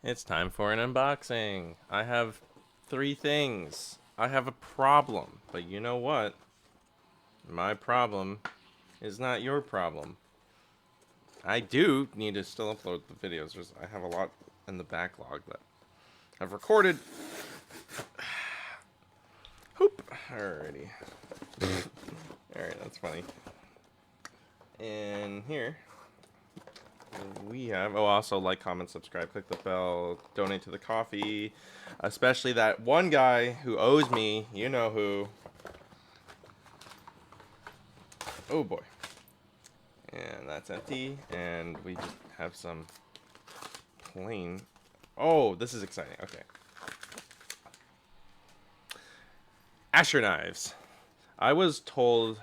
It's time for an unboxing. I have three things. I have a problem, but you know what? My problem is not your problem. I do need to still upload the videos. I have a lot in the backlog that I've recorded. Hoop. Alrighty. Alright, that's funny. And here we have, also like, comment, subscribe, click the bell, donate to the coffee, especially that one guy who owes me, you know who. Oh boy. And that's empty, and we just have some plain. Oh, this is exciting. Okay. Asher knives. I was told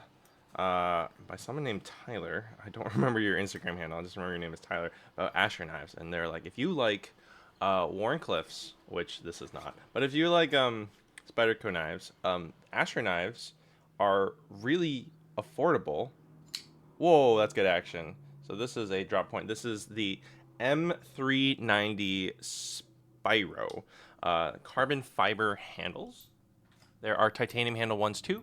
by someone named Tyler. I don't remember your Instagram handle. I just remember your name is Tyler. About Asher knives, and they're like, if you like Warncliffe's, which this is not, but if you like Spyderco knives, Asher knives are really affordable. Whoa, that's good action. So this is a drop point. This is the M390 Spyro carbon fiber handles. There are titanium handle ones too.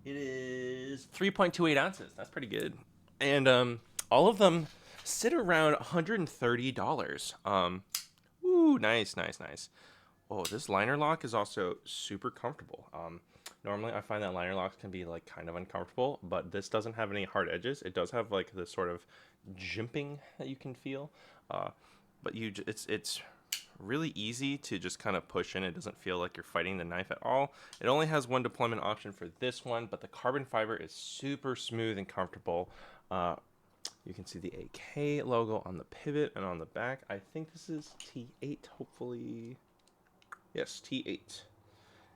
It is 3.28 ounces. That's pretty good. And all of them sit around $130. Ooh, nice, nice, nice. Oh, this liner lock is also super comfortable. Normally I find that liner locks can be like kind of uncomfortable, but this doesn't have any hard edges. It does have like this sort of jimping that you can feel. But it's really easy to just kind of push in. It doesn't feel like you're fighting the knife at all. It only has one deployment option for this one, but the carbon fiber is super smooth and comfortable. You can see the AK logo on the pivot and on the back. I think this is T8, hopefully. Yes, T8.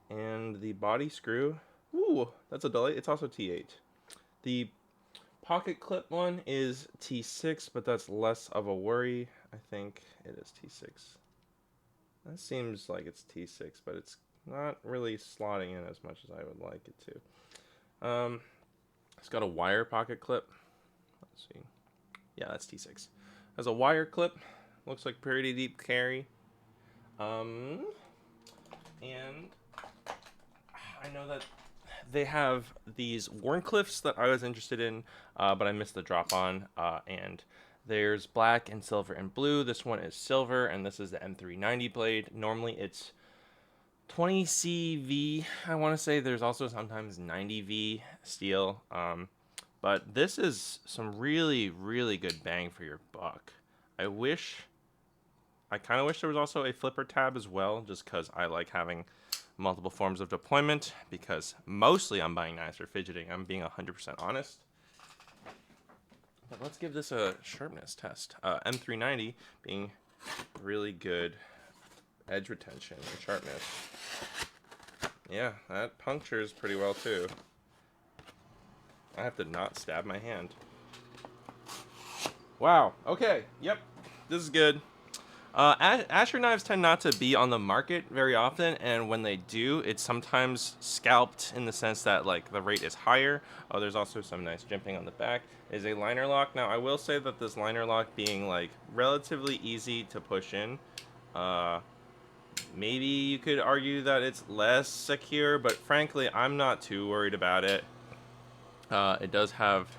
And the body screw, ooh, that's a delight. It's also T8. The pocket clip one is T6, but that's less of a worry. I think it is T6. That seems like it's T6, but it's not really slotting in as much as I would like it to. It's got a wire pocket clip. Let's see. Yeah, that's T6. Has a wire clip. Looks like pretty deep carry. And I know that they have these Warncliffes that I was interested in, but I missed the drop on. And there's black and silver and blue. This one is silver, and this is the M390 blade. Normally it's 20 CV, I want to say. There's also sometimes 90V steel. But this is some really, really good bang for your buck. I kind of wish there was also a flipper tab as well, just because I like having multiple forms of deployment, because mostly I'm buying knives for fidgeting. I'm being 100% honest. But let's give this a sharpness test. M390 being really good edge retention and sharpness. Yeah, that punctures pretty well too. I have to not stab my hand. Wow, okay, yep, this is good. Asher knives tend not to be on the market very often, and when they do, it's sometimes scalped in the sense that like the rate is higher. Oh, there's also some nice jimping on the back. Is a liner lock. Now I will say that this liner lock being like relatively easy to push in, maybe you could argue that it's less secure, but frankly I'm not too worried about it. It does have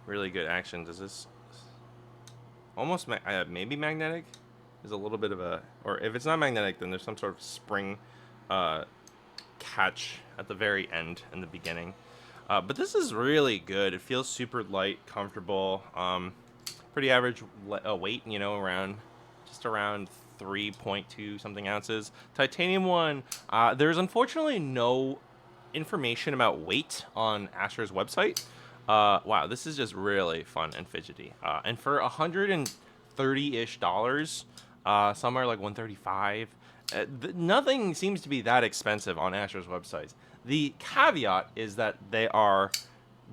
really good action. Does this almost maybe magnetic? Is a little bit of a, or if it's not magnetic, then there's some sort of spring catch at the very end in the beginning. But this is really good. It feels super light, comfortable, pretty average weight, you know, just around 3.2 something ounces. Titanium one, there's unfortunately no information about weight on Asher's website. Wow, this is just really fun and fidgety. And for $130-ish, some are like 135. Nothing seems to be that expensive on Asher's websites. The caveat is that they are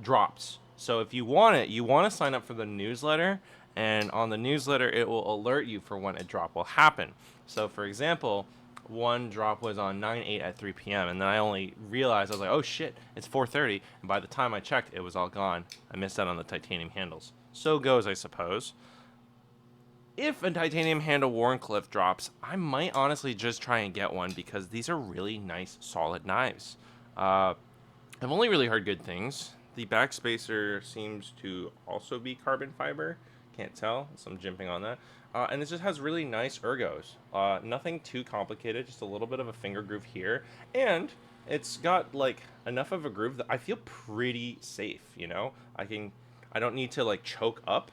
drops. So if you want it, you want to sign up for the newsletter, and on the newsletter it will alert you for when a drop will happen. So for example, one drop was on 9/8 at 3 p.m. and then I only realized, I was like, oh shit, it's 4:30, and by the time I checked, it was all gone. I missed out on the titanium handles. So goes, I suppose. if a titanium handle Wharncliffe drops, I might honestly just try and get one because these are really nice, solid knives. Uh, I've only really heard good things. The back spacer seems to also be carbon fiber. Can't tell, so I'm jimping on that. And it just has really nice ergos. Nothing too complicated, just a little bit of a finger groove here. And it's got like enough of a groove that I feel pretty safe, you know? I don't need to like choke up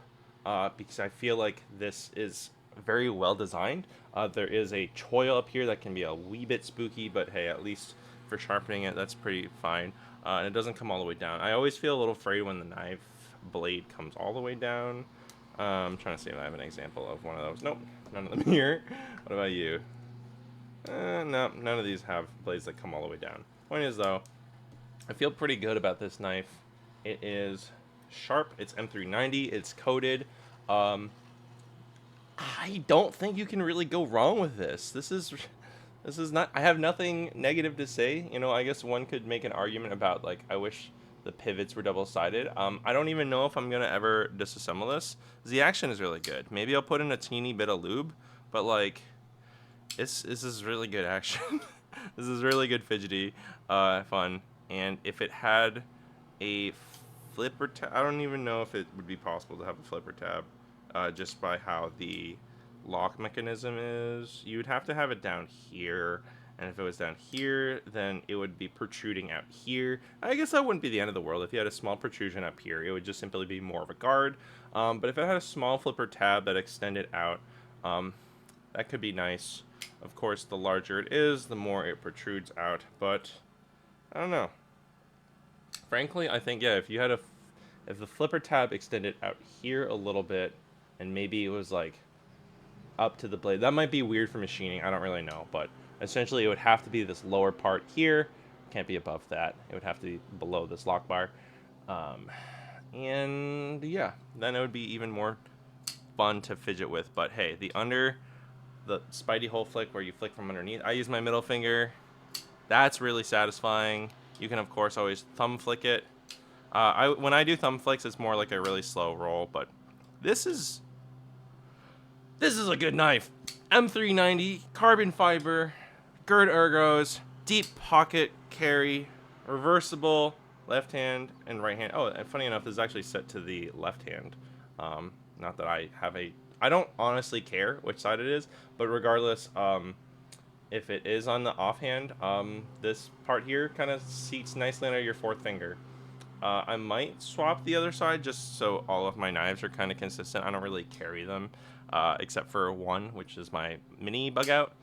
because I feel like this is very well designed. There is a choil up here that can be a wee bit spooky, but hey, at least for sharpening it, that's pretty fine. And it doesn't come all the way down. I always feel a little afraid when the knife blade comes all the way down. I'm trying to see if I have an example of one of those. Nope, none of them here. What about you? No, none of these have blades that come all the way down. Point is, though, I feel pretty good about this knife. It is sharp. It's M390. It's coated. I don't think you can really go wrong with this. This is not. I have nothing negative to say. You know, I guess one could make an argument about like I wish the pivots were double-sided. I don't even know if I'm gonna ever disassemble this. The action is really good. Maybe I'll put in a teeny bit of lube, but like, this is really good action. This is really good fidgety, fun. And if it had a flipper tab, I don't even know if it would be possible to have a flipper tab, just by how the lock mechanism is. You would have to have it down here, and if it was down here, then it would be protruding out here. I guess that wouldn't be the end of the world. If you had a small protrusion up here, it would just simply be more of a guard. But if it had a small flipper tab that extended out, that could be nice. Of course, the larger it is, the more it protrudes out, but I don't know. Frankly, I think, yeah, if the flipper tab extended out here a little bit, and maybe it was like up to the blade, that might be weird for machining, I don't really know, but essentially it would have to be this lower part here, can't be above that, it would have to be below this lock bar, and yeah, then it would be even more fun to fidget with. But hey, the spidey hole flick where you flick from underneath, I use my middle finger, that's really satisfying. You can of course always thumb flick it. When I do thumb flicks, it's more like a really slow roll, but this is a good knife. M390, carbon fiber, gird ergos, deep pocket carry, reversible, left hand and right hand. Oh, and funny enough, this is actually set to the left hand. Not that I don't honestly care which side it is, but regardless, if it is on the offhand, this part here kind of seats nicely under your fourth finger. I might swap the other side just so all of my knives are kind of consistent. I don't really carry them, except for one, which is my mini bug out.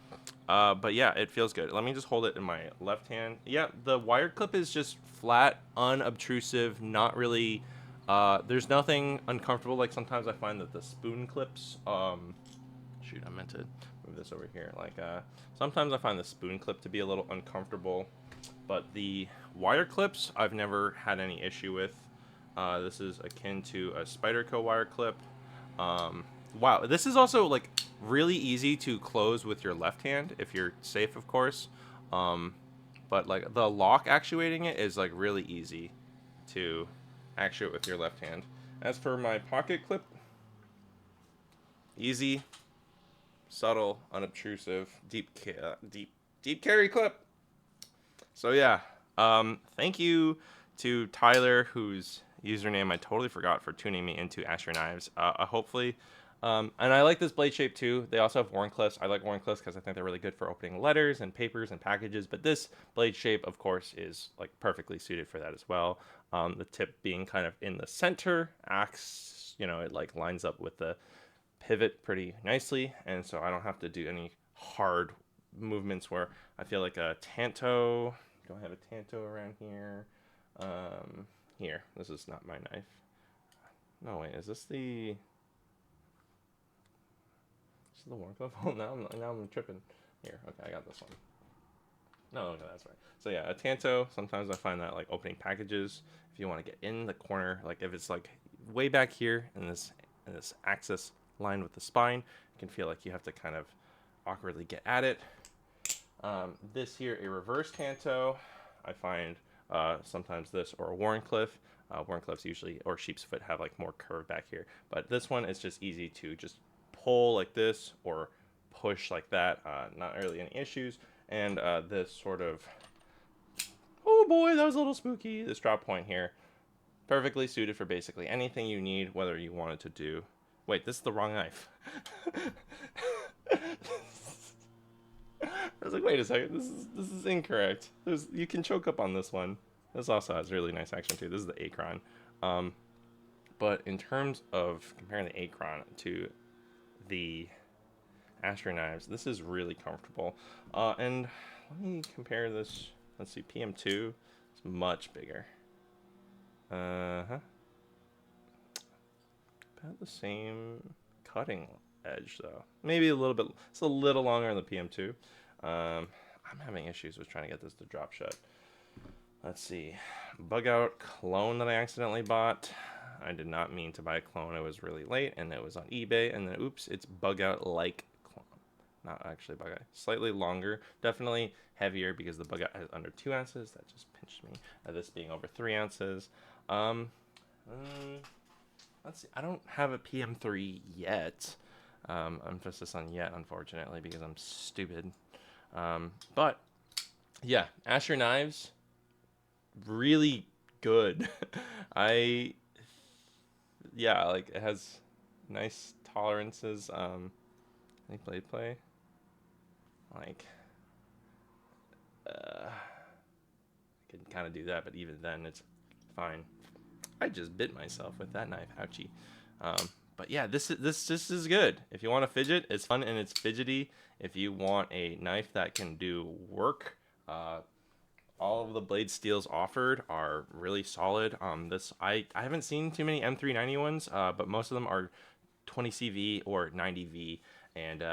But yeah, it feels good. Let me just hold it in my left hand. Yeah, the wire clip is just flat, unobtrusive, not really, there's nothing uncomfortable. Like sometimes I find that the spoon clips, shoot, I meant to move this over here. Like, sometimes I find the spoon clip to be a little uncomfortable, but the wire clips I've never had any issue with. This is akin to a Spyderco wire clip. Wow, this is also like really easy to close with your left hand if you're safe, of course. But like the lock actuating it is like really easy to actuate with your left hand. As for my pocket clip, easy, subtle, unobtrusive, deep carry clip. So yeah, thank you to Tyler, whose username I totally forgot, for tuning me into Asher Knives. Hopefully, and I like this blade shape too. They also have Wharncliffes. I like Wharncliffes because I think they're really good for opening letters and papers and packages. But this blade shape, of course, is like perfectly suited for that as well. The tip being kind of in the center, acts, you know, it like lines up with the pivot pretty nicely, and so I don't have to do any hard movements where I feel like a tanto. Do I have a tanto around here? Here, this is not my knife. No, wait, is this the Wharncliffe? Oh, now I'm tripping. Here, okay, I got this one. No, okay, that's right. So yeah, a tanto, sometimes I find that like opening packages, if you want to get in the corner, like if it's like way back here in this axis line with the spine, it can feel like you have to kind of awkwardly get at it. This here, a reverse tanto, I find sometimes this or a Wharncliffe. Wharncliffes usually, or sheep's foot, have like more curve back here, but this one is just easy to just pull like this or push like that. Not really any issues. And this sort of, oh boy, that was a little spooky. This drop point here, perfectly suited for basically anything you need, whether you wanted to do. Wait, this is the wrong knife. I was like, wait a second, this is incorrect. You can choke up on this one. This also has really nice action too. This is the Acron. But in terms of comparing the Acron to the Astro knives, this is really comfortable. And let me compare this. Let's see, PM2 is much bigger. About the same cutting edge though. Maybe a little bit. It's a little longer on the PM2. I'm having issues with trying to get this to drop shut. Let's see. Bug out clone that I accidentally bought. I did not mean to buy a clone. It was really late and it was on eBay, and then oops, it's bug out like clone. Not actually bug out. Slightly longer, definitely heavier because the bug out has under 2 ounces. That just pinched me. This being over 3 ounces. Let's see. I don't have a PM3 yet. Emphasis on yet, unfortunately, because I'm stupid. But yeah, Asher knives, really good. Yeah, like it has nice tolerances. Any blade play, like, I can kind of do that, but even then, it's fine. I just bit myself with that knife. Ouchie. But yeah, this is good. If you want to fidget, it's fun and it's fidgety. If you want a knife that can do work, all of the blade steels offered are really solid. I haven't seen too many M390 ones, but most of them are 20CV or 90V, and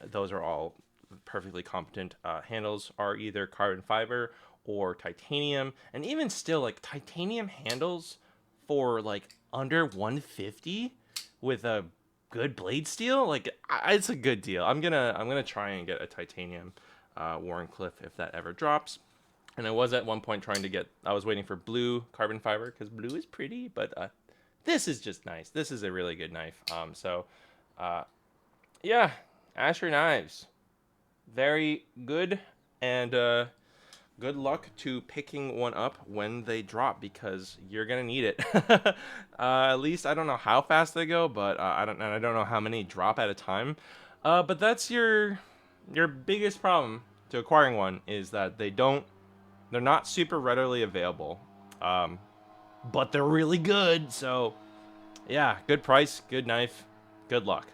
those are all perfectly competent. Handles are either carbon fiber or titanium, and even still, like, titanium handles for like under 150 with a good blade steel, like, it's a good deal. I'm gonna try and get a titanium Warncliffe if that ever drops. And I was at one point trying to get, I was waiting for blue carbon fiber because blue is pretty, but this is just nice. This is a really good knife. Yeah, Asher knives, very good, and good luck to picking one up when they drop, because you're gonna need it. At least I don't know how fast they go, but I don't know how many drop at a time. But that's your biggest problem to acquiring one, is that they're not super readily available, but they're really good. So yeah, good price, good knife, good luck.